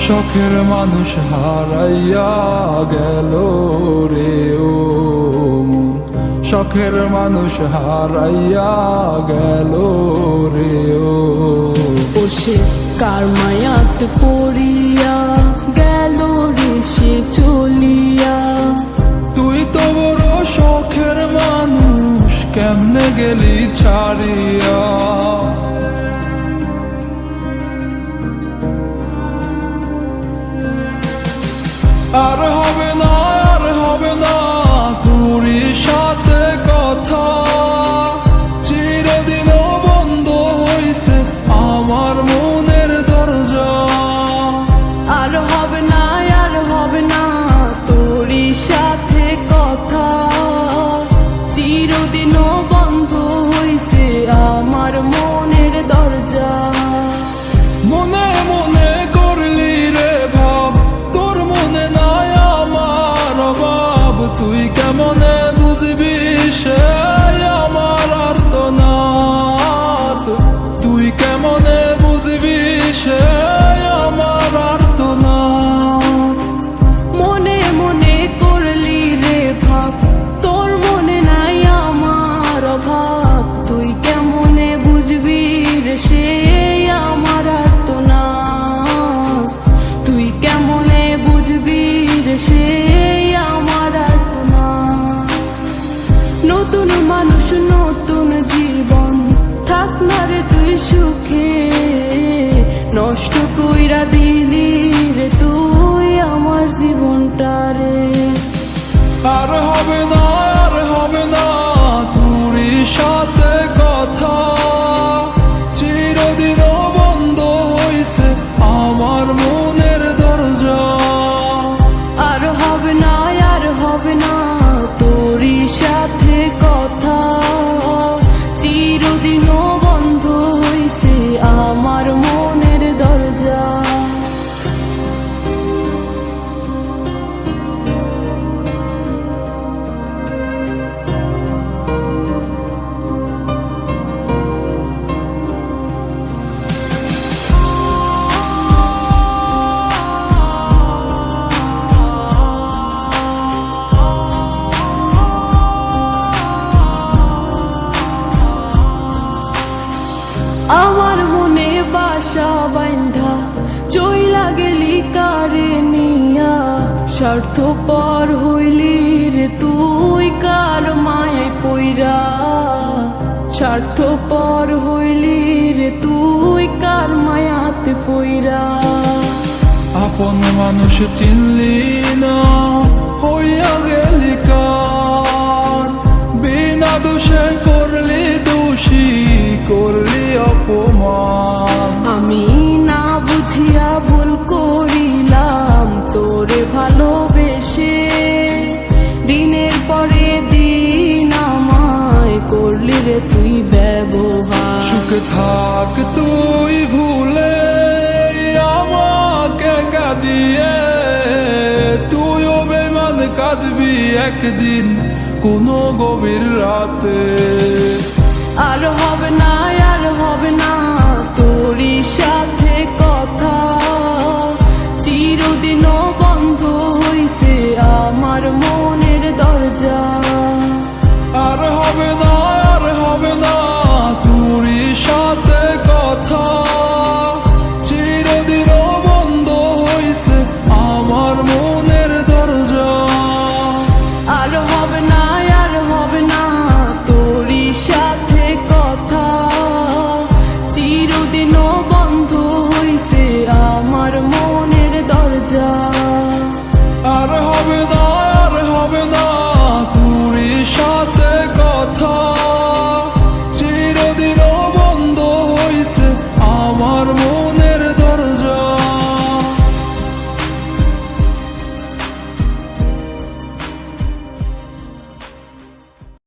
শখের মানুষ হারাইয়া গেল রে ও মন, শখের মানুষ হারাইয়া গেল রে ও। সে কার মায়াত পড়িয়া গেল রে সে চলিয়া। তুই তো বড় শখের মানুষ, কেমনে গেলি ছাড়িয়া। আর হবে না, আর হবে না তোর সাথে কথা, চিরদিন বন্ধ হইছে আমার মনের দরজা। আর হবে না, আর হবে না তোর সাথে কথা, চিরদিনও বন্ধ হইছে আমার মনের দরজা। মনে মনে করলি রে ভাব, তোর মনে নাই আমার অভাব। তুই কেমনে বুঝবি সে আমার আর্তনাদ, তুই কেমনে বুঝবি সে আমার আর্তনাদ। মনে মনে করলি রে ভাব, তোর মনে নাই আমার অভাব। তুই কেমনে বুঝবি রে সে আমার আর্তনাদ, তুই কেমনে বুঝবি রে সে আমার আর্তনাদ। নতুন মানুষ নতুন জীবন, থাক না রে তুই সুখে, নষ্ট কইরা দিলি রে তুই আমার জীবনটা রে। আর হবে না, আর হবে না তোর সাথে কথা, চিরদিন বন্ধ হইছে আমার মনের দরজা। আর হবে না, আর হবে না তোর সাথে কথা, চিরদিনও বন্ধ হইছে আমার মনের দরজা। আমার মনে বাসা বাইন্ধা চইলা গেলি কারে নিয়া, স্বার্থপর হইলি রে তুই কার মায়ায় পইরা। স্বার্থপর হইলি রে তুই কার মায়াতে পইরা। আপন মানুষ চিনলি না, হইয়া গেলি কার। বিনা দোষে করলি দোষী, করলি অপমান। আমি না বুঝিয়া ভুল করিলাম তোরে ভালোবেসে, দিনের পরে দিন আমায় করলি রে তুই ব্যবহার। সুখে থাক তুই ভুলে আমাকে কাঁদিয়ে, তুইও বেমান কাঁদবি একদিন কোনো গভীর রাতে।